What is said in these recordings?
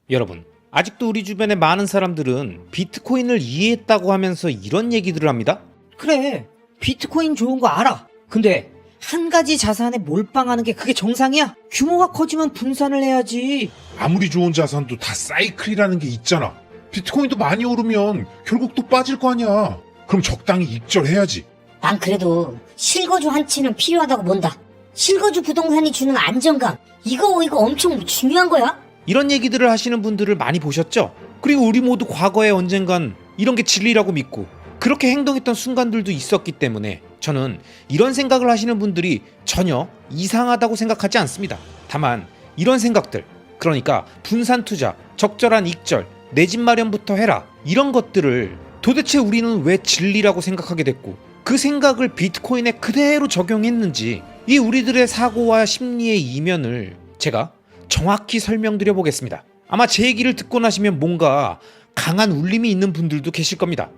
여러분, 아직도 우리 주변의 많은 사람들은 비트코인을 이해했다고 하면서 이런 얘기들을 합니다. 그래, 비트코인 좋은 거 알아. 근데 한 가지 자산에 몰빵하는 게 그게 정상이야? 규모가 커지면 분산을 해야지. 아무리 좋은 자산도 다 사이클이라는 게 있잖아. 비트코인도 많이 오르면 결국 또 빠질 거 아니야. 그럼 적당히 익절해야지. 난 그래도 실거주 한치는 필요하다고 본다. 실거주 부동산이 주는 안정감, 이거 엄청 중요한 거야. 이런 얘기들을 하시는 분들을 많이 보셨죠? 그리고 우리 모두 과거에 언젠간 이런 게 진리라고 믿고 그렇게 행동했던 순간들도 있었기 때문에 저는 이런 생각을 하시는 분들이 전혀 이상하다고 생각하지 않습니다. 다만 이런 생각들, 그러니까 분산 투자, 적절한 익절, 내 집 마련부터 해라, 이런 것들을 도대체 우리는 왜 진리라고 생각하게 됐고 그 생각을 비트코인에 그대로 적용했는지 이 우리들의 사고와 심리의 이면을 제가 정확히 설명드려 보겠습니다. 아마 제 얘기를 듣고 나시면 뭔가 강한 울림이 있는 분들도 계실 겁니다.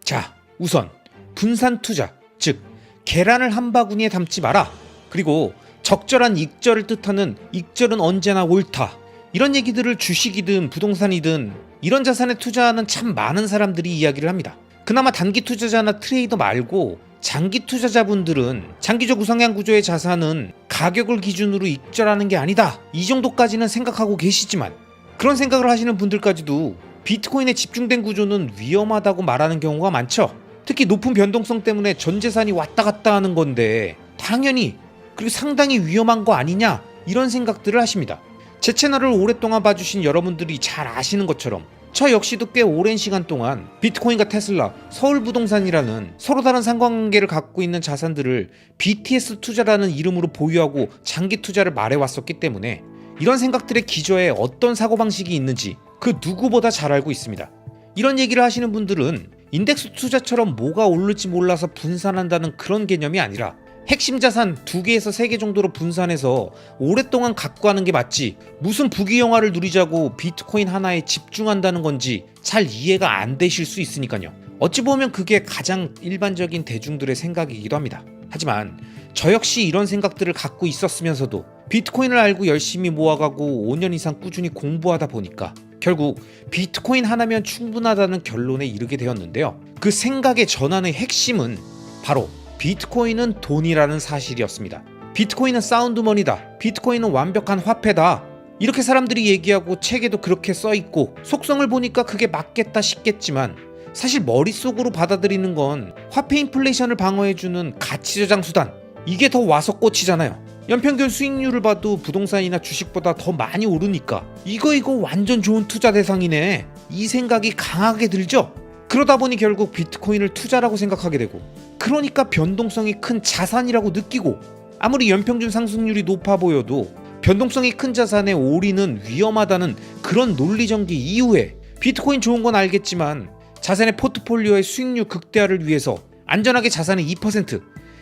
자, 우선 분산 투자, 즉 계란을 한 바구니에 담지 마라, 그리고 적절한 익절을 뜻하는 익절은 언제나 옳다, 이런 얘기들을 주식이든 부동산이든 이런 자산에 투자하는 참 많은 사람들이 이야기를 합니다. 그나마 단기 투자자나 트레이더 말고 장기 투자자분들은 장기적 우상향 구조의 자산은 가격을 기준으로 익절하는 게 아니다, 이 정도까지는 생각하고 계시지만 그런 생각을 하시는 분들까지도 비트코인의 집중된 구조는 위험하다고 말하는 경우가 많죠. 특히 높은 변동성 때문에 전 재산이 왔다 갔다 하는 건데 당연히 그리고 상당히 위험한 거 아니냐, 이런 생각들을 하십니다. 제 채널을 오랫동안 봐주신 여러분들이 잘 아시는 것처럼 저 역시도 꽤 오랜 시간 동안 비트코인과 테슬라, 서울부동산이라는 서로 다른 상관관계를 갖고 있는 자산들을 BTS 투자라는 이름으로 보유하고 장기 투자를 말해왔었기 때문에 이런 생각들의 기저에 어떤 사고방식이 있는지 그 누구보다 잘 알고 있습니다. 이런 얘기를 하시는 분들은 인덱스 투자처럼 뭐가 오를지 몰라서 분산한다는 그런 개념이 아니라 핵심 자산 2개에서 3개 정도로 분산해서 오랫동안 갖고 가는 게 맞지 무슨 부귀영화를 누리자고 비트코인 하나에 집중한다는 건지 잘 이해가 안 되실 수 있으니까요. 어찌 보면 그게 가장 일반적인 대중들의 생각이기도 합니다. 하지만 저 역시 이런 생각들을 갖고 있었으면서도 비트코인을 알고 열심히 모아가고 5년 이상 꾸준히 공부하다 보니까 결국 비트코인 하나면 충분하다는 결론에 이르게 되었는데요. 그 생각의 전환의 핵심은 바로 비트코인은 돈이라는 사실이었습니다. 비트코인은 사운드머니다, 비트코인은 완벽한 화폐다, 이렇게 사람들이 얘기하고 책에도 그렇게 써있고 속성을 보니까 그게 맞겠다 싶겠지만 사실 머릿속으로 받아들이는 건 화폐 인플레이션을 방어해주는 가치저장 수단, 이게 더 와서 꽂히잖아요. 연평균 수익률을 봐도 부동산이나 주식보다 더 많이 오르니까 이거 완전 좋은 투자 대상이네, 이 생각이 강하게 들죠. 그러다 보니 결국 비트코인을 투자라고 생각하게 되고, 그러니까 변동성이 큰 자산이라고 느끼고, 아무리 연평균 상승률이 높아 보여도 변동성이 큰 자산에 올인은 위험하다는 그런 논리 전개 이후에 비트코인 좋은 건 알겠지만 자산의 포트폴리오의 수익률 극대화를 위해서 안전하게 자산의 2%,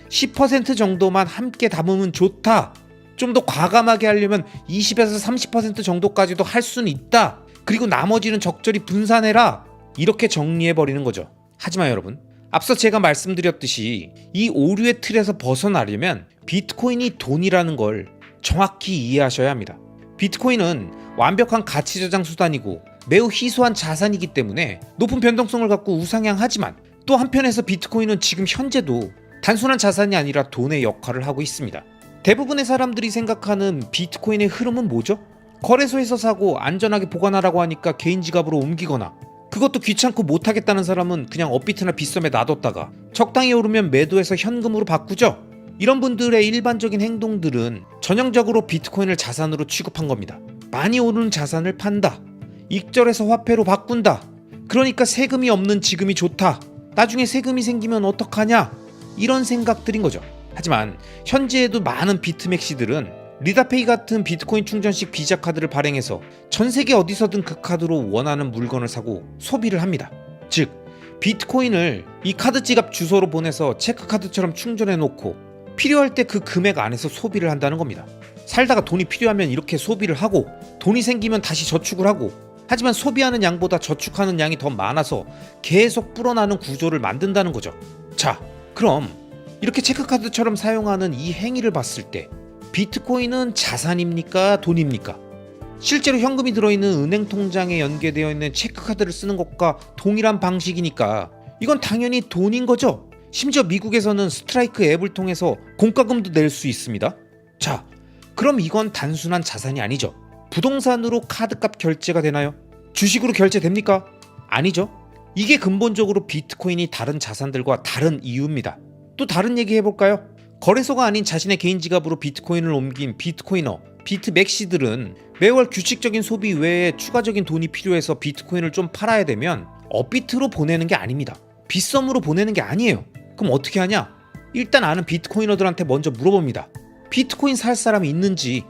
10% 정도만 함께 담으면 좋다, 좀 더 과감하게 하려면 20에서 30% 정도까지도 할 수는 있다, 그리고 나머지는 적절히 분산해라, 이렇게 정리해버리는 거죠. 하지만 여러분, 앞서 제가 말씀드렸듯이 이 오류의 틀에서 벗어나려면 비트코인이 돈이라는 걸 정확히 이해하셔야 합니다. 비트코인은 완벽한 가치 저장 수단이고 매우 희소한 자산이기 때문에 높은 변동성을 갖고 우상향하지만 또 한편에서 비트코인은 지금 현재도 단순한 자산이 아니라 돈의 역할을 하고 있습니다. 대부분의 사람들이 생각하는 비트코인의 흐름은 뭐죠? 거래소에서 사고 안전하게 보관하라고 하니까 개인 지갑으로 옮기거나, 그것도 귀찮고 못하겠다는 사람은 그냥 업비트나 빗썸에 놔뒀다가 적당히 오르면 매도해서 현금으로 바꾸죠. 이런 분들의 일반적인 행동들은 전형적으로 비트코인을 자산으로 취급한 겁니다. 많이 오르는 자산을 판다, 익절해서 화폐로 바꾼다, 그러니까 세금이 없는 지금이 좋다, 나중에 세금이 생기면 어떡하냐, 이런 생각들인 거죠. 하지만 현재에도 많은 비트맥시들은 리다페이 같은 비트코인 충전식 비자 카드를 발행해서 전 세계 어디서든 그 카드로 원하는 물건을 사고 소비를 합니다. 즉 비트코인을 이 카드 지갑 주소로 보내서 체크카드처럼 충전해 놓고 필요할 때 그 금액 안에서 소비를 한다는 겁니다. 살다가 돈이 필요하면 이렇게 소비를 하고 돈이 생기면 다시 저축을 하고, 하지만 소비하는 양보다 저축하는 양이 더 많아서 계속 불어나는 구조를 만든다는 거죠. 자, 그럼 이렇게 체크카드처럼 사용하는 이 행위를 봤을 때 비트코인은 자산입니까? 돈입니까? 실제로 현금이 들어있는 은행 통장에 연계되어 있는 체크카드를 쓰는 것과 동일한 방식이니까 이건 당연히 돈인 거죠. 심지어 미국에서는 스트라이크 앱을 통해서 공과금도 낼 수 있습니다. 자, 그럼 이건 단순한 자산이 아니죠. 부동산으로 카드값 결제가 되나요? 주식으로 결제됩니까? 아니죠. 이게 근본적으로 비트코인이 다른 자산들과 다른 이유입니다. 또 다른 얘기 해볼까요? 거래소가 아닌 자신의 개인 지갑으로 비트코인을 옮긴 비트코이너, 비트맥시들은 매월 규칙적인 소비 외에 추가적인 돈이 필요해서 비트코인을 좀 팔아야 되면 업비트로 보내는 게 아닙니다. 빗썸으로 보내는 게 아니에요. 그럼 어떻게 하냐? 일단 아는 비트코이너들한테 먼저 물어봅니다. 비트코인 살 사람이 있는지.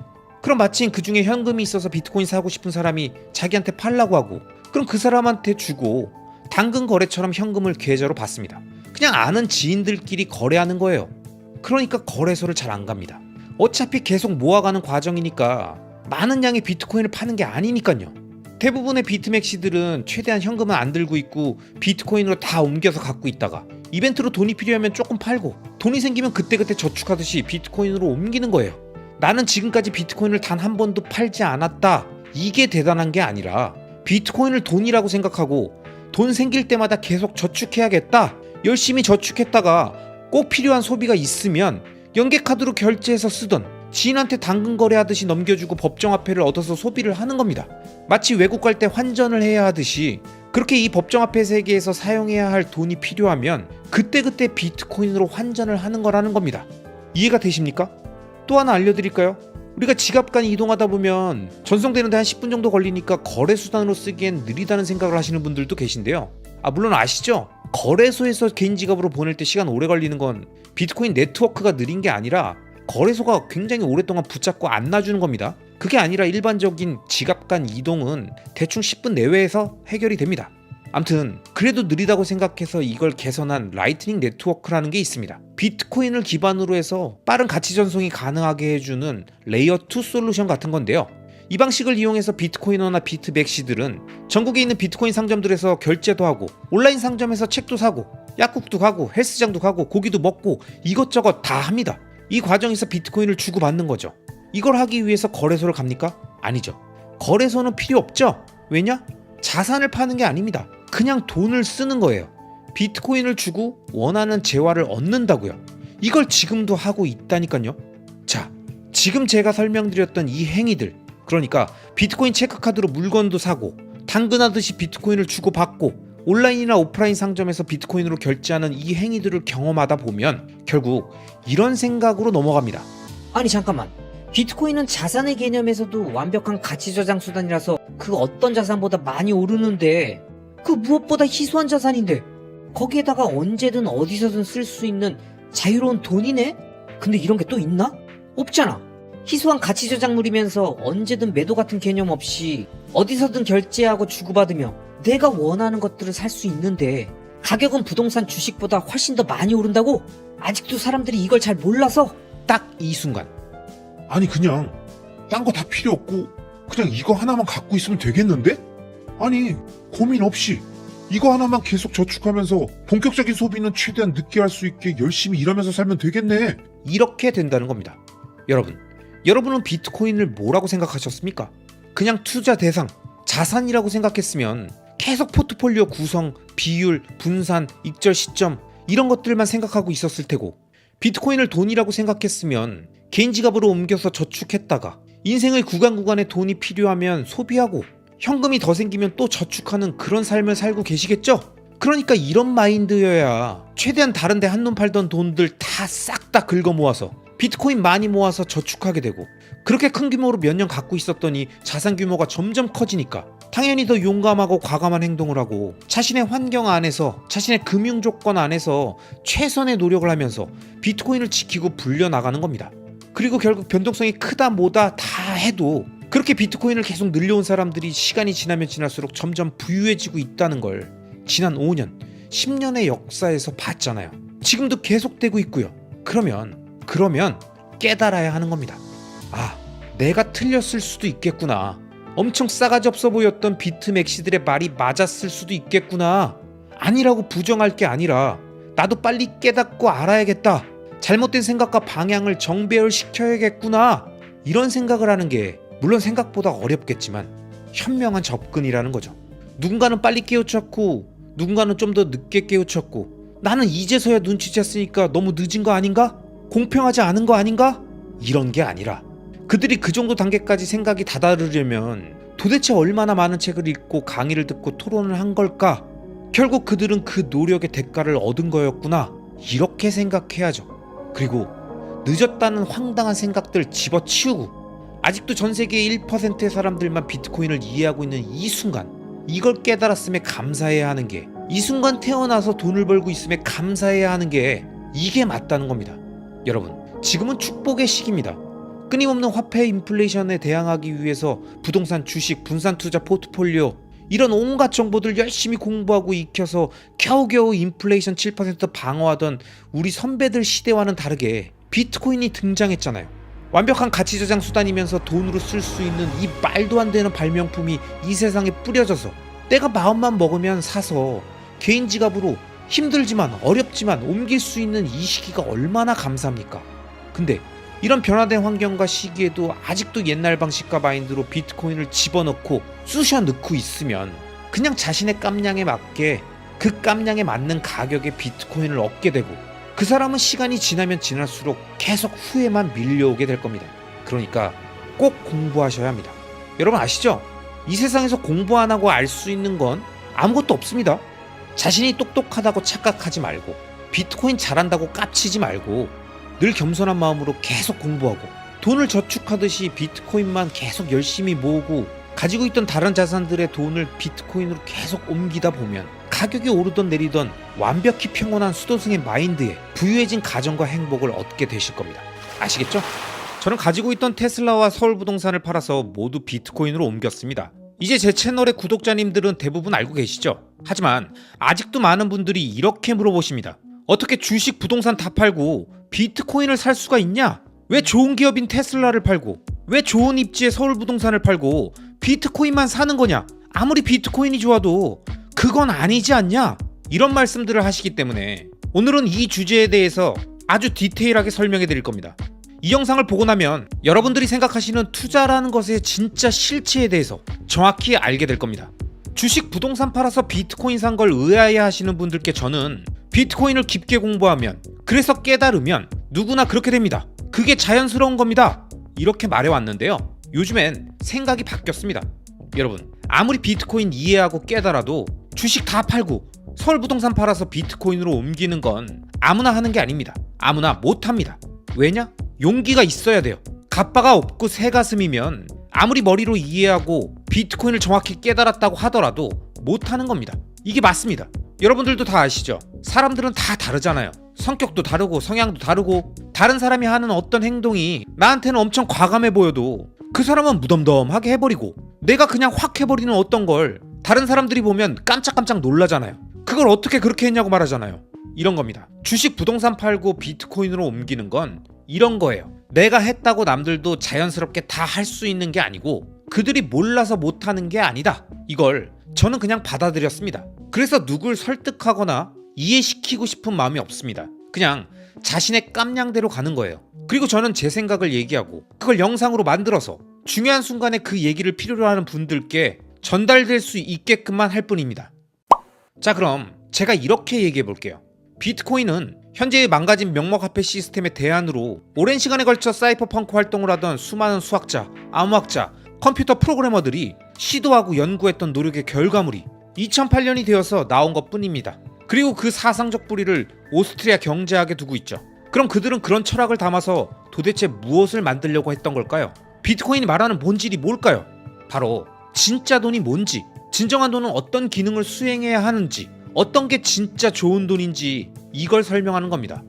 그럼 마침 그 중에 현금이 있어서 비트코인 사고 싶은 사람이 자기한테 팔라고 하고, 그럼 그 사람한테 주고 당근 거래처럼 현금을 계좌로 받습니다. 그냥 아는 지인들끼리 거래하는 거예요. 그러니까 거래소를 잘 안 갑니다. 어차피 계속 모아가는 과정이니까 많은 양의 비트코인을 파는 게 아니니까요. 대부분의 비트맥시들은 최대한 현금은 안 들고 있고 비트코인으로 다 옮겨서 갖고 있다가 이벤트로 돈이 필요하면 조금 팔고 돈이 생기면 그때그때 저축하듯이 비트코인으로 옮기는 거예요. 나는 지금까지 비트코인을 단 한 번도 팔지 않았다. 이게 대단한 게 아니라 비트코인을 돈이라고 생각하고 돈 생길 때마다 계속 저축해야겠다. 열심히 저축했다가 꼭 필요한 소비가 있으면 연계카드로 결제해서 쓰던 지인한테 당근 거래하듯이 넘겨주고 법정화폐를 얻어서 소비를 하는 겁니다. 마치 외국 갈 때 환전을 해야 하듯이 그렇게 이 법정화폐 세계에서 사용해야 할 돈이 필요하면 그때그때 비트코인으로 환전을 하는 거라는 겁니다. 이해가 되십니까? 또 하나 알려드릴까요? 우리가 지갑 간 이동하다 보면 전송되는데 한 10분 정도 걸리니까 거래수단으로 쓰기엔 느리다는 생각을 하시는 분들도 계신데요. 물론 아시죠? 거래소에서 개인 지갑으로 보낼 때 시간 오래 걸리는 건 비트코인 네트워크가 느린 게 아니라 거래소가 굉장히 오랫동안 붙잡고 안 놔주는 겁니다. 그게 아니라 일반적인 지갑 간 이동은 대충 10분 내외에서 해결이 됩니다. 암튼 그래도 느리다고 생각해서 이걸 개선한 라이트닝 네트워크라는 게 있습니다. 비트코인을 기반으로 해서 빠른 가치 전송이 가능하게 해주는 레이어 2 솔루션 같은 건데요. 이 방식을 이용해서 비트코이너나 비트맥시들은 전국에 있는 비트코인 상점들에서 결제도 하고 온라인 상점에서 책도 사고 약국도 가고 헬스장도 가고 고기도 먹고 이것저것 다 합니다. 이 과정에서 비트코인을 주고받는 거죠. 이걸 하기 위해서 거래소를 갑니까? 아니죠. 거래소는 필요 없죠. 왜냐? 자산을 파는 게 아닙니다. 그냥 돈을 쓰는 거예요. 비트코인을 주고 원하는 재화를 얻는다고요. 이걸 지금도 하고 있다니까요. 자, 지금 제가 설명드렸던 이 행위들, 그러니까 비트코인 체크카드로 물건도 사고 당근하듯이 비트코인을 주고받고 온라인이나 오프라인 상점에서 비트코인으로 결제하는 이 행위들을 경험하다 보면 결국 이런 생각으로 넘어갑니다. 아니 잠깐만, 비트코인은 자산의 개념에서도 완벽한 가치 저장 수단이라서 그 어떤 자산보다 많이 오르는데 그 무엇보다 희소한 자산인데 거기에다가 언제든 어디서든 쓸 수 있는 자유로운 돈이네? 근데 이런 게 또 있나? 없잖아. 희소한 가치 저작물이면서 언제든 매도 같은 개념 없이 어디서든 결제하고 주고받으며 내가 원하는 것들을 살 수 있는데 가격은 부동산 주식보다 훨씬 더 많이 오른다고? 아직도 사람들이 이걸 잘 몰라서. 딱 이 순간 아니 그냥 딴 거 다 필요 없고 그냥 이거 하나만 갖고 있으면 되겠는데? 아니 고민 없이 이거 하나만 계속 저축하면서 본격적인 소비는 최대한 늦게 할 수 있게 열심히 일하면서 살면 되겠네. 이렇게 된다는 겁니다. 여러분은 비트코인을 뭐라고 생각하셨습니까? 그냥 투자 대상, 자산이라고 생각했으면 계속 포트폴리오 구성, 비율, 분산, 익절 시점 이런 것들만 생각하고 있었을 테고 비트코인을 돈이라고 생각했으면 개인 지갑으로 옮겨서 저축했다가 인생의 구간구간에 돈이 필요하면 소비하고 현금이 더 생기면 또 저축하는 그런 삶을 살고 계시겠죠? 그러니까 이런 마인드여야 최대한 다른데 한눈 팔던 돈들 다 싹 다 긁어 모아서 비트코인 많이 모아서 저축하게 되고 그렇게 큰 규모로 몇 년 갖고 있었더니 자산 규모가 점점 커지니까 당연히 더 용감하고 과감한 행동을 하고 자신의 환경 안에서 자신의 금융 조건 안에서 최선의 노력을 하면서 비트코인을 지키고 불려나가는 겁니다. 그리고 결국 변동성이 크다 뭐다 다 해도 그렇게 비트코인을 계속 늘려온 사람들이 시간이 지나면 지날수록 점점 부유해지고 있다는 걸 지난 5년, 10년의 역사에서 봤잖아요. 지금도 계속되고 있고요. 그러면 깨달아야 하는 겁니다. 아, 내가 틀렸을 수도 있겠구나. 엄청 싸가지 없어 보였던 비트맥시들의 말이 맞았을 수도 있겠구나. 아니라고 부정할 게 아니라 나도 빨리 깨닫고 알아야겠다. 잘못된 생각과 방향을 정배열시켜야겠구나. 이런 생각을 하는 게 물론 생각보다 어렵겠지만 현명한 접근이라는 거죠. 누군가는 빨리 깨우쳤고 누군가는 좀 더 늦게 깨우쳤고 나는 이제서야 눈치챘으니까 너무 늦은 거 아닌가? 공평하지 않은 거 아닌가? 이런 게 아니라 그들이 그 정도 단계까지 생각이 다다르려면 도대체 얼마나 많은 책을 읽고 강의를 듣고 토론을 한 걸까? 결국 그들은 그 노력의 대가를 얻은 거였구나. 이렇게 생각해야죠. 그리고 늦었다는 황당한 생각들 집어치우고 아직도 전 세계의 1%의 사람들만 비트코인을 이해하고 있는 이 순간, 이걸 깨달았음에 감사해야 하는 게, 이 순간 태어나서 돈을 벌고 있음에 감사해야 하는 게 이게 맞다는 겁니다. 여러분, 지금은 축복의 시기입니다. 끊임없는 화폐 인플레이션에 대항하기 위해서 부동산, 주식, 분산 투자 포트폴리오 이런 온갖 정보들 열심히 공부하고 익혀서 겨우겨우 인플레이션 7% 방어하던 우리 선배들 시대와는 다르게 비트코인이 등장했잖아요. 완벽한 가치 저장 수단이면서 돈으로 쓸 수 있는 이 말도 안 되는 발명품이 이 세상에 뿌려져서 내가 마음만 먹으면 사서 개인 지갑으로 힘들지만 어렵지만 옮길 수 있는 이 시기가 얼마나 감사합니까? 근데 이런 변화된 환경과 시기에도 아직도 옛날 방식과 마인드로 비트코인을 집어넣고 쑤셔 넣고 있으면 그냥 자신의 깜냥에 맞게 그 깜냥에 맞는 가격의 비트코인을 얻게 되고 그 사람은 시간이 지나면 지날수록 계속 후회만 밀려오게 될 겁니다. 그러니까 꼭 공부하셔야 합니다. 여러분 아시죠? 이 세상에서 공부 안 하고 알 수 있는 건 아무것도 없습니다. 자신이 똑똑하다고 착각하지 말고 비트코인 잘한다고 깝치지 말고 늘 겸손한 마음으로 계속 공부하고 돈을 저축하듯이 비트코인만 계속 열심히 모으고 가지고 있던 다른 자산들의 돈을 비트코인으로 계속 옮기다 보면 가격이 오르던 내리던 완벽히 평온한 수도승의 마인드에 부유해진 가정과 행복을 얻게 되실 겁니다. 아시겠죠? 저는 가지고 있던 테슬라와 서울부동산을 팔아서 모두 비트코인으로 옮겼습니다. 이제 제 채널의 구독자님들은 대부분 알고 계시죠? 하지만 아직도 많은 분들이 이렇게 물어보십니다. 어떻게 주식, 부동산 다 팔고 비트코인을 살 수가 있냐? 왜 좋은 기업인 테슬라를 팔고 왜 좋은 입지의 서울부동산을 팔고 비트코인만 사는 거냐? 아무리 비트코인이 좋아도 그건 아니지 않냐? 이런 말씀들을 하시기 때문에 오늘은 이 주제에 대해서 아주 디테일하게 설명해 드릴 겁니다. 이 영상을 보고 나면 여러분들이 생각하시는 투자라는 것의 진짜 실체에 대해서 정확히 알게 될 겁니다. 주식, 부동산 팔아서 비트코인 산 걸 의아해 하시는 분들께 저는 비트코인을 깊게 공부하면, 그래서 깨달으면 누구나 그렇게 됩니다. 그게 자연스러운 겁니다. 이렇게 말해왔는데요. 요즘엔 생각이 바뀌었습니다. 여러분, 아무리 비트코인 이해하고 깨달아도 주식 다 팔고 서울부동산 팔아서 비트코인으로 옮기는 건 아무나 하는 게 아닙니다. 아무나 못합니다. 왜냐? 용기가 있어야 돼요. 갑바가 없고 새가슴이면 아무리 머리로 이해하고 비트코인을 정확히 깨달았다고 하더라도 못하는 겁니다. 이게 맞습니다. 여러분들도 다 아시죠? 사람들은 다 다르잖아요. 성격도 다르고 성향도 다르고 다른 사람이 하는 어떤 행동이 나한테는 엄청 과감해 보여도 그 사람은 무덤덤하게 해버리고 내가 그냥 확 해버리는 어떤 걸 다른 사람들이 보면 깜짝깜짝 놀라잖아요. 그걸 어떻게 그렇게 했냐고 말하잖아요. 이런 겁니다. 주식, 부동산 팔고 비트코인으로 옮기는 건 이런 거예요. 내가 했다고 남들도 자연스럽게 다 할 수 있는 게 아니고 그들이 몰라서 못하는 게 아니다. 이걸 저는 그냥 받아들였습니다. 그래서 누굴 설득하거나 이해시키고 싶은 마음이 없습니다. 그냥 자신의 깜냥대로 가는 거예요. 그리고 저는 제 생각을 얘기하고 그걸 영상으로 만들어서 중요한 순간에 그 얘기를 필요로 하는 분들께 전달될 수 있게끔만 할 뿐입니다. 자, 그럼 제가 이렇게 얘기해 볼게요. 비트코인은 현재의 망가진 명목화폐 시스템의 대안으로 오랜 시간에 걸쳐 사이퍼펑크 활동을 하던 수많은 수학자, 암호학자, 컴퓨터 프로그래머들이 시도하고 연구했던 노력의 결과물이 2008년이 되어서 나온 것 뿐입니다. 그리고 그 사상적 뿌리를 오스트리아 경제학에 두고 있죠. 그럼 그들은 그런 철학을 담아서 도대체 무엇을 만들려고 했던 걸까요? 비트코인이 말하는 본질이 뭘까요? 바로 진짜 돈이 뭔지, 진정한 돈은 어떤 기능을 수행해야 하는지, 어떤 게 진짜 좋은 돈인지 이걸 설명하는 겁니다.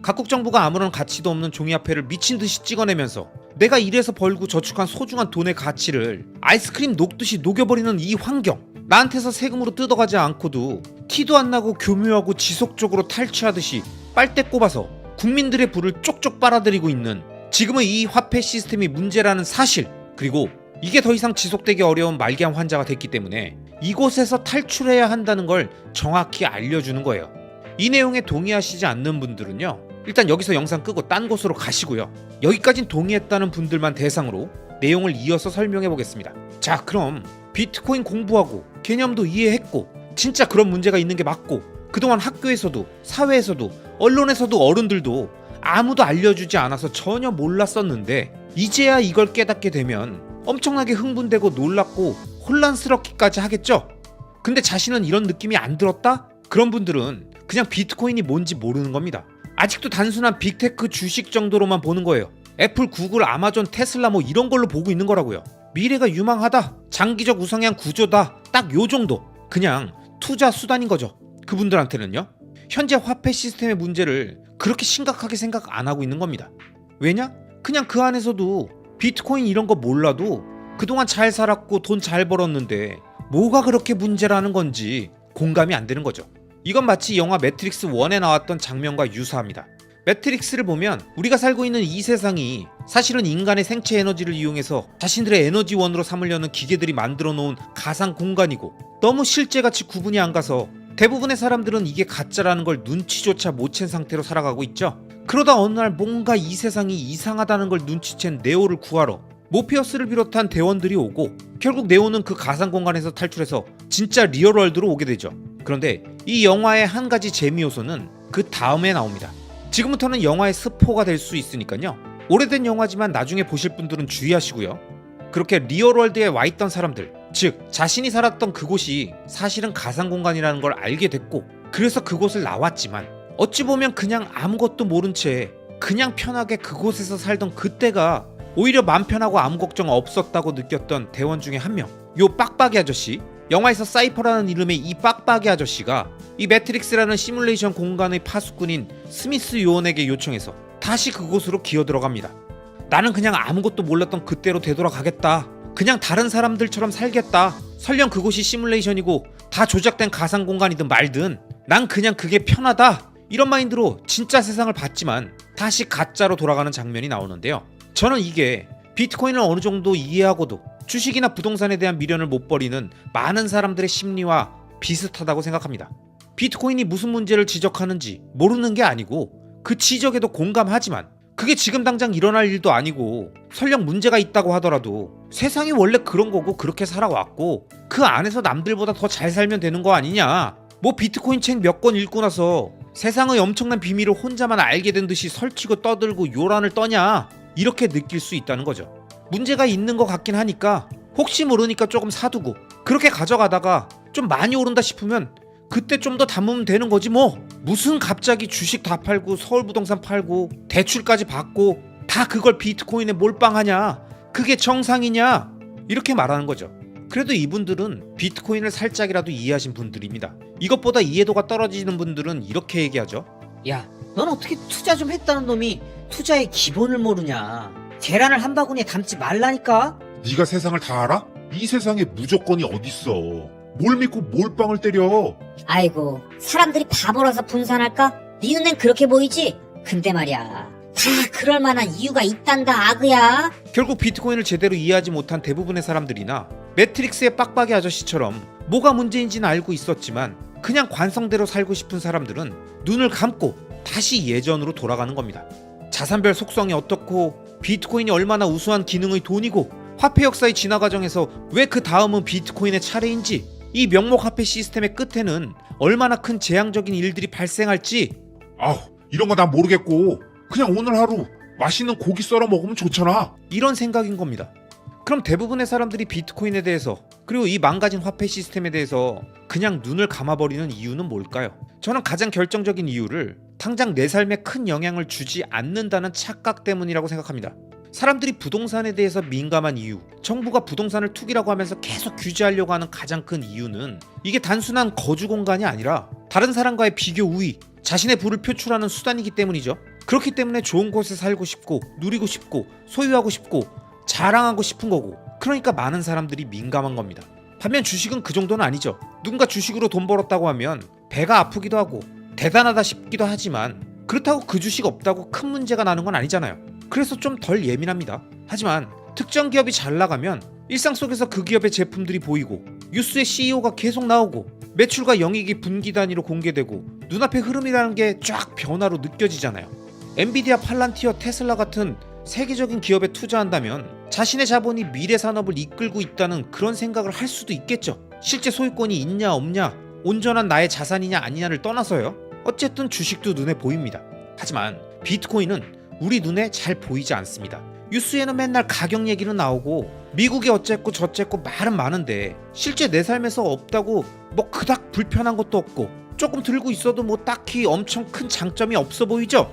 각국 정부가 아무런 가치도 없는 종이화폐를 미친듯이 찍어내면서 내가 일해서 벌고 저축한 소중한 돈의 가치를 아이스크림 녹듯이 녹여버리는 이 환경, 나한테서 세금으로 뜯어가지 않고도 티도 안 나고 교묘하고 지속적으로 탈취하듯이 빨대 꼽아서 국민들의 부를 쪽쪽 빨아들이고 있는 지금의 이 화폐 시스템이 문제라는 사실, 그리고 이게 더 이상 지속되기 어려운 말기암 환자가 됐기 때문에 이곳에서 탈출해야 한다는 걸 정확히 알려주는 거예요. 이 내용에 동의하시지 않는 분들은요, 일단 여기서 영상 끄고 딴 곳으로 가시고요. 여기까진 동의했다는 분들만 대상으로 내용을 이어서 설명해 보겠습니다. 자, 그럼 비트코인 공부하고 개념도 이해했고 진짜 그런 문제가 있는 게 맞고 그동안 학교에서도 사회에서도 언론에서도 어른들도 아무도 알려주지 않아서 전혀 몰랐었는데 이제야 이걸 깨닫게 되면 엄청나게 흥분되고 놀랍고 혼란스럽기까지 하겠죠? 근데 자신은 이런 느낌이 안 들었다? 그런 분들은 그냥 비트코인이 뭔지 모르는 겁니다. 아직도 단순한 빅테크 주식 정도로만 보는 거예요. 애플, 구글, 아마존, 테슬라 뭐 이런 걸로 보고 있는 거라고요. 미래가 유망하다, 장기적 우상향 구조다, 딱 요 정도. 그냥 투자 수단인 거죠. 그분들한테는요. 현재 화폐 시스템의 문제를 그렇게 심각하게 생각 안 하고 있는 겁니다. 왜냐? 그냥 그 안에서도 비트코인 이런 거 몰라도 그동안 잘 살았고 돈 잘 벌었는데 뭐가 그렇게 문제라는 건지 공감이 안 되는 거죠. 이건 마치 영화 매트릭스 1에 나왔던 장면과 유사합니다. 매트릭스를 보면 우리가 살고 있는 이 세상이 사실은 인간의 생체 에너지를 이용해서 자신들의 에너지원으로 삼으려는 기계들이 만들어 놓은 가상 공간이고 너무 실제같이 구분이 안 가서 대부분의 사람들은 이게 가짜라는 걸 눈치조차 못 챈 상태로 살아가고 있죠. 그러다 어느 날 뭔가 이 세상이 이상하다는 걸 눈치챈 네오를 구하러 모피어스를 비롯한 대원들이 오고 결국 네오는 그 가상 공간에서 탈출해서 진짜 리얼월드로 오게 되죠. 그런데 이 영화의 한 가지 재미 요소는 그 다음에 나옵니다. 지금부터는 영화의 스포가 될 수 있으니까요. 오래된 영화지만 나중에 보실 분들은 주의하시고요. 그렇게 리얼월드에 와 있던 사람들, 즉 자신이 살았던 그곳이 사실은 가상 공간이라는 걸 알게 됐고 그래서 그곳을 나왔지만 어찌 보면 그냥 아무것도 모른 채 그냥 편하게 그곳에서 살던 그때가 오히려 맘 편하고 아무 걱정 없었다고 느꼈던 대원 중에 한 명, 요 빡빡이 아저씨. 영화에서 사이퍼라는 이름의 이 빡빡이 아저씨가 이 매트릭스라는 시뮬레이션 공간의 파수꾼인 스미스 요원에게 요청해서 다시 그곳으로 기어 들어갑니다. 나는 그냥 아무것도 몰랐던 그때로 되돌아가겠다. 그냥 다른 사람들처럼 살겠다. 설령 그곳이 시뮬레이션이고 다 조작된 가상 공간이든 말든 난 그냥 그게 편하다. 이런 마인드로 진짜 세상을 봤지만 다시 가짜로 돌아가는 장면이 나오는데요. 저는 이게 비트코인을 어느 정도 이해하고도 주식이나 부동산에 대한 미련을 못 버리는 많은 사람들의 심리와 비슷하다고 생각합니다. 비트코인이 무슨 문제를 지적하는지 모르는 게 아니고 그 지적에도 공감하지만 그게 지금 당장 일어날 일도 아니고 설령 문제가 있다고 하더라도 세상이 원래 그런 거고 그렇게 살아왔고 그 안에서 남들보다 더 잘 살면 되는 거 아니냐. 뭐 비트코인 책 몇 권 읽고 나서 세상의 엄청난 비밀을 혼자만 알게 된 듯이 설치고 떠들고 요란을 떠냐. 이렇게 느낄 수 있다는 거죠. 문제가 있는 것 같긴 하니까 혹시 모르니까 조금 사두고 그렇게 가져가다가 좀 많이 오른다 싶으면 그때 좀 더 담으면 되는 거지 뭐. 무슨 갑자기 주식 다 팔고 서울부동산 팔고 대출까지 받고 다 그걸 비트코인에 몰빵하냐. 그게 정상이냐. 이렇게 말하는 거죠. 그래도 이분들은 비트코인을 살짝이라도 이해하신 분들입니다. 이것보다 이해도가 떨어지는 분들은 이렇게 얘기하죠. 야, 넌 어떻게 투자 좀 했다는 놈이 투자의 기본을 모르냐. 계란을 한 바구니에 담지 말라니까. 네가 세상을 다 알아? 이 세상에 무조건이 어딨어. 뭘 믿고 몰빵을 때려. 아이고, 사람들이 바보라서 분산할까? 네 눈엔 그렇게 보이지? 근데 말이야, 다 그럴 만한 이유가 있단다, 아그야. 결국 비트코인을 제대로 이해하지 못한 대부분의 사람들이나 매트릭스의 빡빡이 아저씨처럼 뭐가 문제인지는 알고 있었지만 그냥 관성대로 살고 싶은 사람들은 눈을 감고 다시 예전으로 돌아가는 겁니다. 자산별 속성이 어떻고 비트코인이 얼마나 우수한 기능의 돈이고 화폐 역사의 진화 과정에서 왜 그 다음은 비트코인의 차례인지 이 명목 화폐 시스템의 끝에는 얼마나 큰 재앙적인 일들이 발생할지 아우, 이런 거 난 모르겠고 그냥 오늘 하루 맛있는 고기 썰어 먹으면 좋잖아. 이런 생각인 겁니다. 그럼 대부분의 사람들이 비트코인에 대해서 그리고 이 망가진 화폐 시스템에 대해서 그냥 눈을 감아버리는 이유는 뭘까요? 저는 가장 결정적인 이유를 당장 내 삶에 큰 영향을 주지 않는다는 착각 때문이라고 생각합니다. 사람들이 부동산에 대해서 민감한 이유, 정부가 부동산을 투기라고 하면서 계속 규제하려고 하는 가장 큰 이유는 이게 단순한 거주 공간이 아니라 다른 사람과의 비교 우위, 자신의 부를 표출하는 수단이기 때문이죠. 그렇기 때문에 좋은 곳에 살고 싶고 누리고 싶고 소유하고 싶고 자랑하고 싶은 거고 그러니까 많은 사람들이 민감한 겁니다. 반면 주식은 그 정도는 아니죠. 누군가 주식으로 돈 벌었다고 하면 배가 아프기도 하고 대단하다 싶기도 하지만 그렇다고 그 주식 없다고 큰 문제가 나는 건 아니잖아요. 그래서 좀 덜 예민합니다. 하지만 특정 기업이 잘 나가면 일상 속에서 그 기업의 제품들이 보이고 뉴스에 CEO가 계속 나오고 매출과 영익이 분기 단위로 공개되고 눈앞의 흐름이라는 게 쫙 변화로 느껴지잖아요. 엔비디아, 팔란티어, 테슬라 같은 세계적인 기업에 투자한다면 자신의 자본이 미래 산업을 이끌고 있다는 그런 생각을 할 수도 있겠죠. 실제 소유권이 있냐 없냐, 온전한 나의 자산이냐 아니냐를 떠나서요. 어쨌든 주식도 눈에 보입니다. 하지만 비트코인은 우리 눈에 잘 보이지 않습니다. 뉴스에는 맨날 가격 얘기는 나오고 미국이 어쨌고 저쨌고 말은 많은데 실제 내 삶에서 없다고 뭐 그닥 불편한 것도 없고 조금 들고 있어도 뭐 딱히 엄청 큰 장점이 없어 보이죠?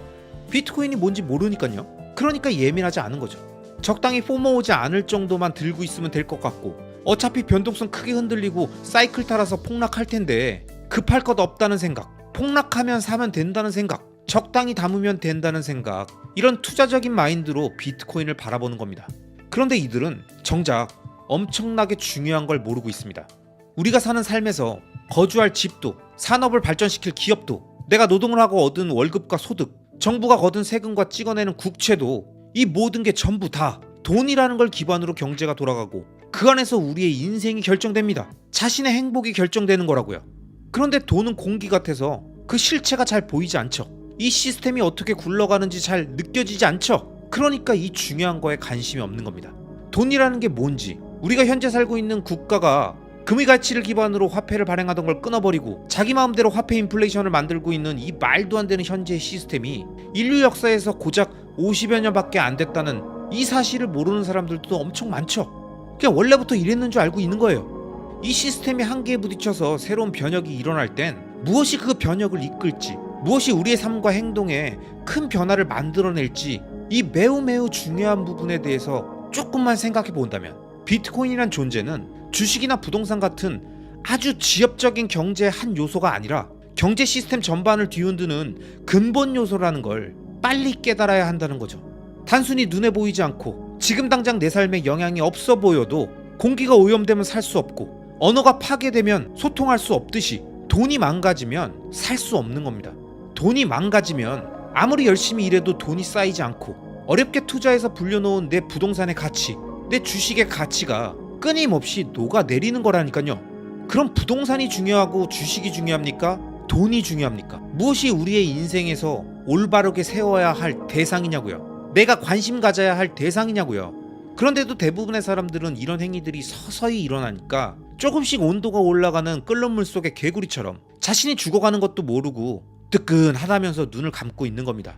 비트코인이 뭔지 모르니까요. 그러니까 예민하지 않은 거죠. 적당히 포모 오지 않을 정도만 들고 있으면 될 것 같고 어차피 변동성 크게 흔들리고 사이클 따라서 폭락할 텐데 급할 것 없다는 생각, 폭락하면 사면 된다는 생각, 적당히 담으면 된다는 생각, 이런 투자적인 마인드로 비트코인을 바라보는 겁니다. 그런데 이들은 정작 엄청나게 중요한 걸 모르고 있습니다. 우리가 사는 삶에서 거주할 집도, 산업을 발전시킬 기업도, 내가 노동을 하고 얻은 월급과 소득, 정부가 거둔 세금과 찍어내는 국채도 이 모든 게 전부 다 돈이라는 걸 기반으로 경제가 돌아가고 그 안에서 우리의 인생이 결정됩니다. 자신의 행복이 결정되는 거라고요. 그런데 돈은 공기 같아서 그 실체가 잘 보이지 않죠. 이 시스템이 어떻게 굴러가는지 잘 느껴지지 않죠. 그러니까 이 중요한 거에 관심이 없는 겁니다. 돈이라는 게 뭔지, 우리가 현재 살고 있는 국가가 금의 가치를 기반으로 화폐를 발행하던 걸 끊어버리고 자기 마음대로 화폐 인플레이션을 만들고 있는 이 말도 안 되는 현재의 시스템이 인류 역사에서 고작 50여 년밖에 안 됐다는 이 사실을 모르는 사람들도 엄청 많죠. 그냥 원래부터 이랬는 줄 알고 있는 거예요. 이 시스템이 한계에 부딪혀서 새로운 변혁이 일어날 땐 무엇이 그 변혁을 이끌지, 무엇이 우리의 삶과 행동에 큰 변화를 만들어낼지, 이 매우 중요한 부분에 대해서 조금만 생각해 본다면 비트코인이란 존재는 주식이나 부동산 같은 아주 지엽적인 경제의 한 요소가 아니라 경제 시스템 전반을 뒤흔드는 근본 요소라는 걸 빨리 깨달아야 한다는 거죠. 단순히 눈에 보이지 않고 지금 당장 내 삶에 영향이 없어 보여도 공기가 오염되면 살 수 없고 언어가 파괴되면 소통할 수 없듯이 돈이 망가지면 살 수 없는 겁니다. 돈이 망가지면 아무리 열심히 일해도 돈이 쌓이지 않고 어렵게 투자해서 불려놓은 내 부동산의 가치, 내 주식의 가치가 끊임없이 녹아내리는 거라니까요. 그럼 부동산이 중요하고 주식이 중요합니까? 돈이 중요합니까? 무엇이 우리의 인생에서 올바르게 세워야 할 대상이냐고요. 내가 관심 가져야 할 대상이냐고요. 그런데도 대부분의 사람들은 이런 행위들이 서서히 일어나니까 조금씩 온도가 올라가는 끓는 물 속의 개구리처럼 자신이 죽어가는 것도 모르고 뜨끈하다면서 눈을 감고 있는 겁니다.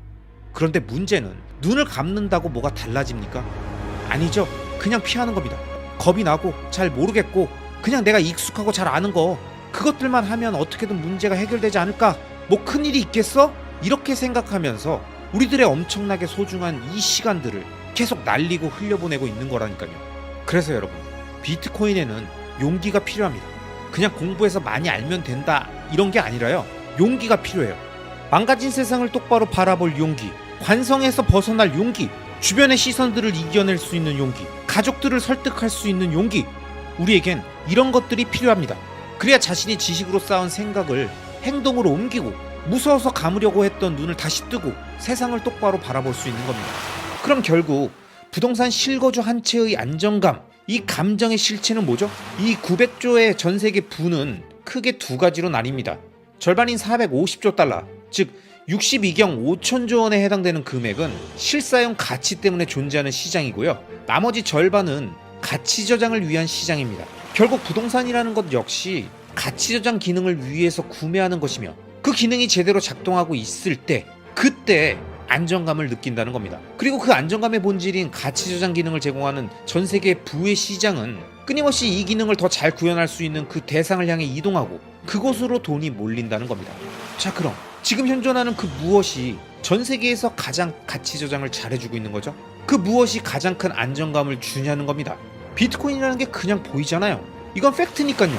그런데 문제는 눈을 감는다고 뭐가 달라집니까? 아니죠. 그냥 피하는 겁니다. 겁이 나고 잘 모르겠고 그냥 내가 익숙하고 잘 아는 거 그것들만 하면 어떻게든 문제가 해결되지 않을까? 뭐 큰일이 있겠어? 이렇게 생각하면서 우리들의 엄청나게 소중한 이 시간들을 계속 날리고 흘려보내고 있는 거라니까요. 그래서 여러분, 비트코인에는 용기가 필요합니다. 그냥 공부해서 많이 알면 된다 이런 게 아니라요. 용기가 필요해요. 망가진 세상을 똑바로 바라볼 용기, 관성에서 벗어날 용기, 주변의 시선들을 이겨낼 수 있는 용기, 가족들을 설득할 수 있는 용기, 우리에겐 이런 것들이 필요합니다. 그래야 자신이 지식으로 쌓은 생각을 행동으로 옮기고 무서워서 감으려고 했던 눈을 다시 뜨고 세상을 똑바로 바라볼 수 있는 겁니다. 그럼 결국 부동산 실거주 한 채의 안정감, 이 감정의 실체는 뭐죠? 이 900조의 전세계 부는 크게 두 가지로 나뉩니다. 절반인 450조 달러, 즉 62경 5천조 원에 해당되는 금액은 실사용 가치 때문에 존재하는 시장이고요. 나머지 절반은 가치 저장을 위한 시장입니다. 결국 부동산이라는 것 역시 가치 저장 기능을 위해서 구매하는 것이며 그 기능이 제대로 작동하고 있을 때 그때 안정감을 느낀다는 겁니다. 그리고 그 안정감의 본질인 가치 저장 기능을 제공하는 전 세계 부의 시장은 끊임없이 이 기능을 더 잘 구현할 수 있는 그 대상을 향해 이동하고 그곳으로 돈이 몰린다는 겁니다. 자, 그럼 지금 현존하는 그 무엇이 전 세계에서 가장 가치 저장을 잘해주고 있는 거죠? 그 무엇이 가장 큰 안정감을 주냐는 겁니다. 비트코인이라는 게 그냥 보이잖아요. 이건 팩트니까요.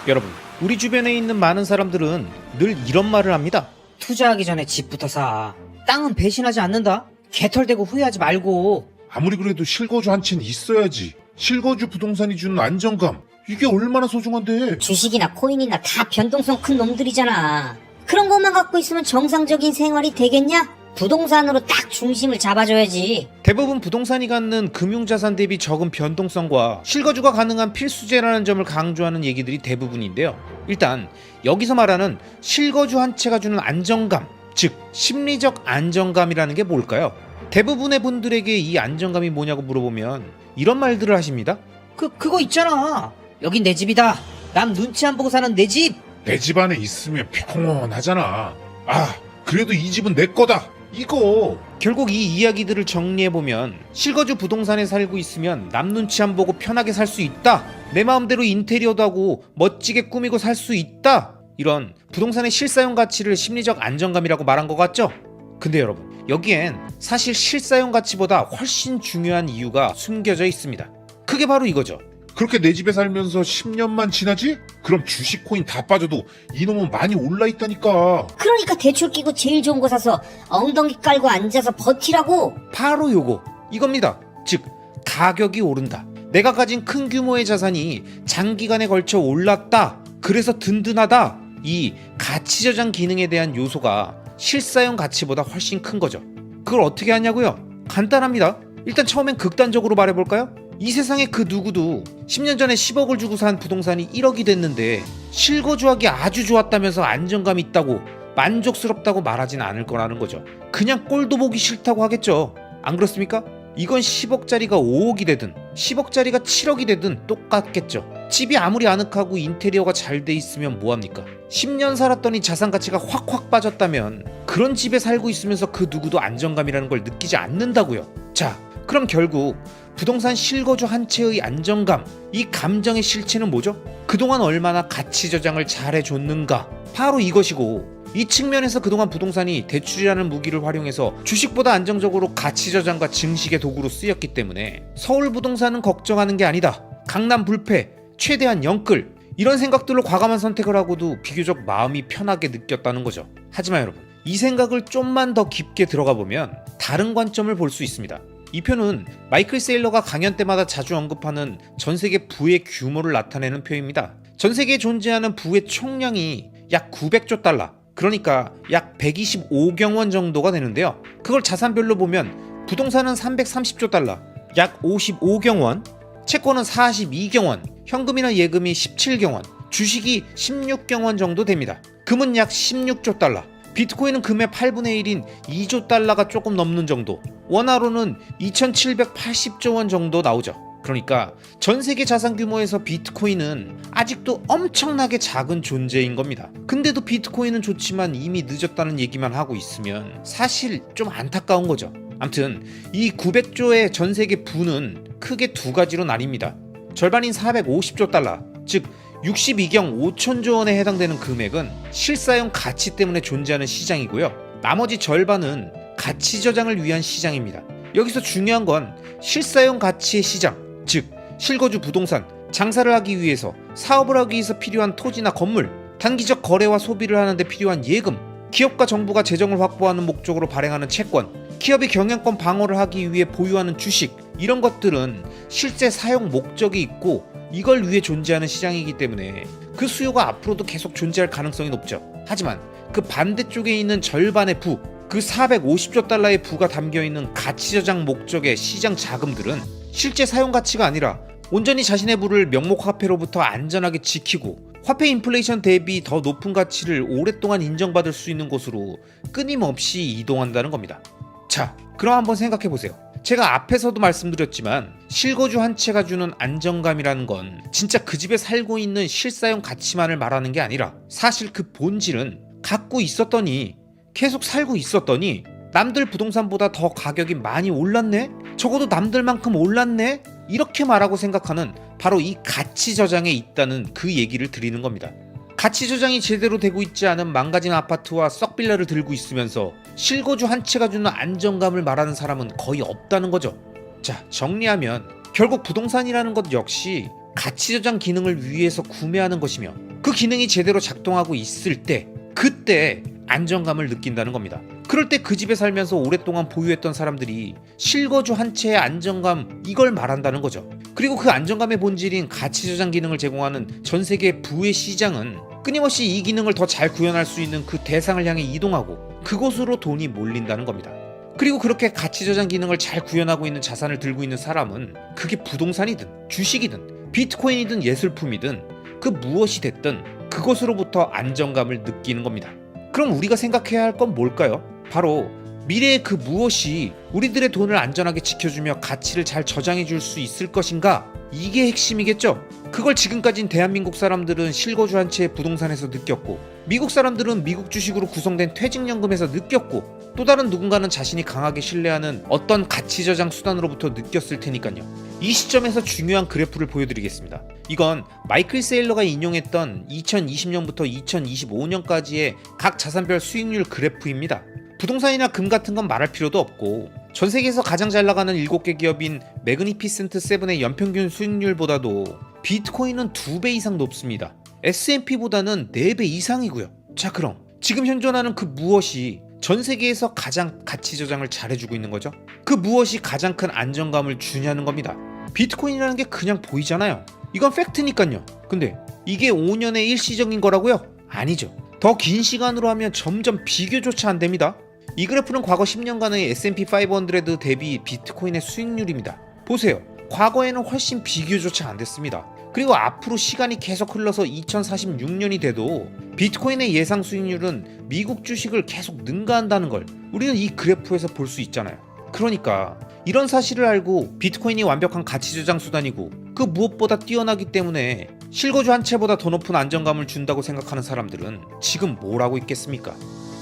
여러분, 우리 주변에 있는 많은 사람들은 늘 이런 말을 합니다. 투자하기 전에 집부터 사. 땅은 배신하지 않는다. 개털대고 후회하지 말고. 아무리 그래도 실거주 한 채는 있어야지. 실거주 부동산이 주는 안정감, 이게 얼마나 소중한데. 주식이나 코인이나 다 변동성 큰 놈들이잖아. 그런 것만 갖고 있으면 정상적인 생활이 되겠냐? 부동산으로 딱 중심을 잡아줘야지. 대부분 부동산이 갖는 금융자산 대비 적은 변동성과 실거주가 가능한 필수제라는 점을 강조하는 얘기들이 대부분인데요. 일단 여기서 말하는 실거주 한 채가 주는 안정감, 즉 심리적 안정감이라는 게 뭘까요? 대부분의 분들에게 이 안정감이 뭐냐고 물어보면 이런 말들을 하십니다. 그거 있잖아. 여긴 내 집이다. 남 눈치 안 보고 사는 내 집. 내 집 안에 있으면 평온하잖아. 아, 그래도 이 집은 내 거다. 이거. 결국 이 이야기들을 정리해보면 실거주 부동산에 살고 있으면 남 눈치 안 보고 편하게 살 수 있다. 내 마음대로 인테리어도 하고 멋지게 꾸미고 살 수 있다. 이런 부동산의 실사용 가치를 심리적 안정감이라고 말한 것 같죠? 근데 여러분, 여기엔 사실 실사용 가치보다 훨씬 중요한 이유가 숨겨져 있습니다. 그게 바로 이거죠. 그렇게 내 집에 살면서 10년만 지나지? 그럼 주식 코인 다 빠져도 이놈은 많이 올라 있다니까. 그러니까 대출 끼고 제일 좋은 거 사서 엉덩이 깔고 앉아서 버티라고. 바로 요거 이겁니다. 즉 가격이 오른다. 내가 가진 큰 규모의 자산이 장기간에 걸쳐 올랐다. 그래서 든든하다. 이 가치 저장 기능에 대한 요소가 실사용 가치보다 훨씬 큰 거죠. 그걸 어떻게 하냐고요? 간단합니다. 일단 처음엔 극단적으로 말해볼까요? 이 세상에 그 누구도 10년 전에 10억을 주고 산 부동산이 1억이 됐는데 실거주하기 아주 좋았다면서 안정감이 있다고 만족스럽다고 말하진 않을 거라는 거죠. 그냥 꼴도 보기 싫다고 하겠죠. 안 그렇습니까? 이건 10억짜리가 5억이 되든 10억짜리가 7억이 되든 똑같겠죠. 집이 아무리 아늑하고 인테리어가 잘 돼 있으면 뭐합니까? 10년 살았더니 자산 가치가 확확 빠졌다면 그런 집에 살고 있으면서 그 누구도 안정감이라는 걸 느끼지 않는다고요. 자, 그럼 결국 부동산 실거주 한 채의 안정감, 이 감정의 실체는 뭐죠? 그동안 얼마나 가치 저장을 잘해줬는가? 바로 이것이고, 이 측면에서 그동안 부동산이 대출이라는 무기를 활용해서 주식보다 안정적으로 가치 저장과 증식의 도구로 쓰였기 때문에 서울 부동산은 걱정하는 게 아니다. 강남 불패, 최대한 영끌, 이런 생각들로 과감한 선택을 하고도 비교적 마음이 편하게 느꼈다는 거죠. 하지만 여러분, 이 생각을 좀만 더 깊게 들어가 보면 다른 관점을 볼 수 있습니다. 이 표는 마이클 세일러가 강연 때마다 자주 언급하는 전세계 부의 규모를 나타내는 표입니다. 전세계에 존재하는 부의 총량이 약 900조 달러, 그러니까 약 125경 원 정도가 되는데요. 그걸 자산별로 보면 부동산은 330조 달러, 약 55경 원, 채권은 42경 원, 현금이나 예금이 17경 원, 주식이 16경 원 정도 됩니다. 금은 약 16조 달러, 비트코인은 금의 8분의 1인 2조 달러가 조금 넘는 정도, 원화로는 2780조 원 정도 나오죠. 그러니까 전 세계 자산 규모에서 비트코인은 아직도 엄청나게 작은 존재인 겁니다. 근데도 비트코인은 좋지만 이미 늦었다는 얘기만 하고 있으면 사실 좀 안타까운 거죠. 암튼 이 900조의 전 세계 부는 크게 두 가지로 나뉩니다. 절반인 450조 달러, 즉 62경 5천조 원에 해당되는 금액은 실사용 가치 때문에 존재하는 시장이고요. 나머지 절반은 가치 저장을 위한 시장입니다. 여기서 중요한 건 실사용 가치의 시장, 즉 실거주 부동산, 장사를 하기 위해서, 사업을 하기 위해서 필요한 토지나 건물, 단기적 거래와 소비를 하는데 필요한 예금, 기업과 정부가 재정을 확보하는 목적으로 발행하는 채권, 기업이 경영권 방어를 하기 위해 보유하는 주식, 이런 것들은 실제 사용 목적이 있고 이걸 위해 존재하는 시장이기 때문에 그 수요가 앞으로도 계속 존재할 가능성이 높죠. 하지만 그 반대쪽에 있는 절반의 부, 그 450조 달러의 부가 담겨있는 가치 저장 목적의 시장 자금들은 실제 사용 가치가 아니라 온전히 자신의 부를 명목 화폐로부터 안전하게 지키고 화폐 인플레이션 대비 더 높은 가치를 오랫동안 인정받을 수 있는 곳으로 끊임없이 이동한다는 겁니다. 자, 그럼 한번 생각해보세요. 제가 앞에서도 말씀드렸지만 실거주 한 채가 주는 안정감이라는 건 진짜 그 집에 살고 있는 실사용 가치만을 말하는 게 아니라 사실 그 본질은 갖고 있었더니, 계속 살고 있었더니 남들 부동산보다 더 가격이 많이 올랐네? 적어도 남들만큼 올랐네? 이렇게 말하고 생각하는 바로 이 가치 저장에 있다는 그 얘기를 드리는 겁니다. 가치 저장이 제대로 되고 있지 않은 망가진 아파트와 썩빌라를 들고 있으면서 실거주 한 채가 주는 안정감을 말하는 사람은 거의 없다는 거죠. 자, 정리하면 결국 부동산이라는 것 역시 가치 저장 기능을 위해서 구매하는 것이며 그 기능이 제대로 작동하고 있을 때, 그때 안정감을 느낀다는 겁니다. 그럴 때 그 집에 살면서 오랫동안 보유했던 사람들이 실거주 한 채의 안정감, 이걸 말한다는 거죠. 그리고 그 안정감의 본질인 가치 저장 기능을 제공하는 전 세계 부의 시장은 끊임없이 이 기능을 더 잘 구현할 수 있는 그 대상을 향해 이동하고 그곳으로 돈이 몰린다는 겁니다. 그리고 그렇게 가치 저장 기능을 잘 구현하고 있는 자산을 들고 있는 사람은 그게 부동산이든 주식이든 비트코인이든 예술품이든 그 무엇이 됐든 그것으로부터 안정감을 느끼는 겁니다. 그럼 우리가 생각해야 할 건 뭘까요? 바로 미래의 그 무엇이 우리들의 돈을 안전하게 지켜주며 가치를 잘 저장해 줄 수 있을 것인가? 이게 핵심이겠죠? 그걸 지금까진 대한민국 사람들은 실거주 한 채의 부동산에서 느꼈고, 미국 사람들은 미국 주식으로 구성된 퇴직연금에서 느꼈고, 또 다른 누군가는 자신이 강하게 신뢰하는 어떤 가치 저장 수단으로부터 느꼈을 테니까요. 이 시점에서 중요한 그래프를 보여드리겠습니다. 이건 마이클 세일러가 인용했던 2020년부터 2025년까지의 각 자산별 수익률 그래프입니다. 부동산이나 금 같은 건 말할 필요도 없고, 전 세계에서 가장 잘 나가는 7개 기업인 매그니피센트 7의 연평균 수익률보다도 비트코인은 2배 이상 높습니다. S&P보다는 4배 이상이고요. 자, 그럼 지금 현존하는 그 무엇이 전 세계에서 가장 가치 저장을 잘해주고 있는 거죠? 그 무엇이 가장 큰 안정감을 주냐는 겁니다. 비트코인이라는 게 그냥 보이잖아요. 이건 팩트니까요. 근데 이게 5년의 일시적인 거라고요? 아니죠. 더 긴 시간으로 하면 점점 비교조차 안 됩니다. 이 그래프는 과거 10년간의 S&P 500 대비 비트코인의 수익률입니다. 보세요. 과거에는 훨씬 비교조차 안 됐습니다. 그리고 앞으로 시간이 계속 흘러서 2046년이 돼도 비트코인의 예상 수익률은 미국 주식을 계속 능가한다는 걸 우리는 이 그래프에서 볼 수 있잖아요. 그러니까 이런 사실을 알고 비트코인이 완벽한 가치 저장 수단이고 그 무엇보다 뛰어나기 때문에 실거주 한 채보다 더 높은 안정감을 준다고 생각하는 사람들은 지금 뭘 하고 있겠습니까?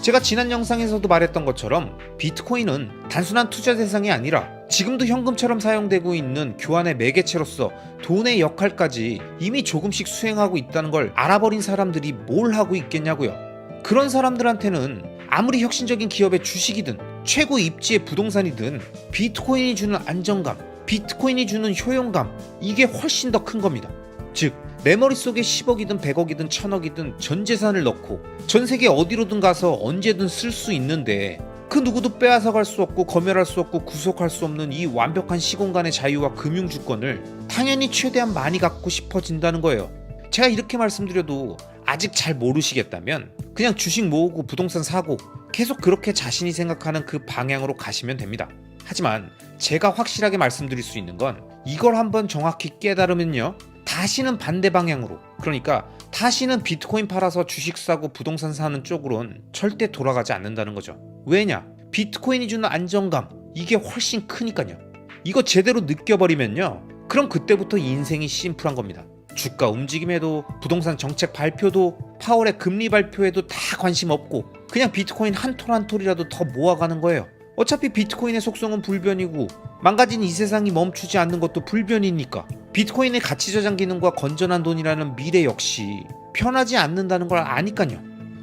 제가 지난 영상에서도 말했던 것처럼 비트코인은 단순한 투자 대상이 아니라 지금도 현금처럼 사용되고 있는 교환의 매개체로서 돈의 역할까지 이미 조금씩 수행하고 있다는 걸 알아버린 사람들이 뭘 하고 있겠냐고요. 그런 사람들한테는 아무리 혁신적인 기업의 주식이든 최고 입지의 부동산이든 비트코인이 주는 안정감, 비트코인이 주는 효용감, 이게 훨씬 더 큰 겁니다. 즉, 내 머릿속에 10억이든 100억이든 1000억이든 전 재산을 넣고 전 세계 어디로든 가서 언제든 쓸 수 있는데 그 누구도 빼앗아 갈 수 없고 검열할 수 없고 구속할 수 없는 이 완벽한 시공간의 자유와 금융 주권을 당연히 최대한 많이 갖고 싶어진다는 거예요. 제가 이렇게 말씀드려도 아직 잘 모르시겠다면 그냥 주식 모으고 부동산 사고 계속 그렇게 자신이 생각하는 그 방향으로 가시면 됩니다. 하지만 제가 확실하게 말씀드릴 수 있는 건 이걸 한번 정확히 깨달으면요, 다시는 반대 방향으로, 그러니까 다시는 비트코인 팔아서 주식 사고 부동산 사는 쪽으론 절대 돌아가지 않는다는 거죠. 왜냐? 비트코인이 주는 안정감, 이게 훨씬 크니까요. 이거 제대로 느껴버리면요, 그럼 그때부터 인생이 심플한 겁니다. 주가 움직임에도, 부동산 정책 발표도, 파월의 금리 발표에도 다 관심 없고 그냥 비트코인 한 톨 한 톨이라도 더 모아가는 거예요. 어차피 비트코인의 속성은 불변이고 망가진 이 세상이 멈추지 않는 것도 불변이니까 비트코인의 가치 저장 기능과 건전한 돈이라는 미래 역시 변하지 않는다는 걸 아니까요.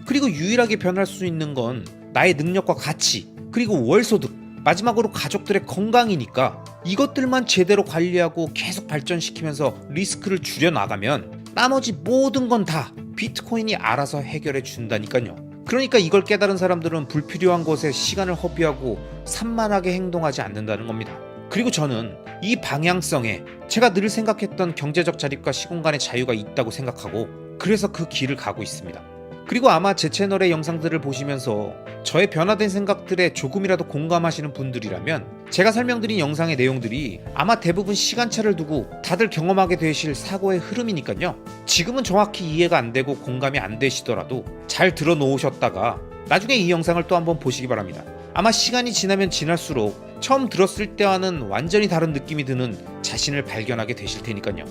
그리고 유일하게 변할 수 있는 건 나의 능력과 가치, 그리고 월소득, 마지막으로 가족들의 건강이니까 이것들만 제대로 관리하고 계속 발전시키면서 리스크를 줄여나가면 나머지 모든 건 다 비트코인이 알아서 해결해 준다니까요. 그러니까 이걸 깨달은 사람들은 불필요한 것에 시간을 허비하고 산만하게 행동하지 않는다는 겁니다. 그리고 저는 이 방향성에 제가 늘 생각했던 경제적 자립과 시공간의 자유가 있다고 생각하고 그래서 그 길을 가고 있습니다. 그리고 아마 제 채널의 영상들을 보시면서 저의 변화된 생각들에 조금이라도 공감하시는 분들이라면 제가 설명드린 영상의 내용들이 아마 대부분 시간차를 두고 다들 경험하게 되실 사고의 흐름이니까요. 지금은 정확히 이해가 안 되고 공감이 안 되시더라도 잘 들어놓으셨다가 나중에 이 영상을 또 한번 보시기 바랍니다. 아마 시간이 지나면 지날수록 처음 들었을 때와는 완전히 다른 느낌이 드는 자신을 발견하게 되실 테니까요.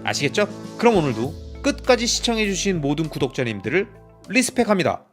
아시겠죠? 그럼 오늘도 끝까지 시청해주신 모든 구독자님들을 리스펙합니다.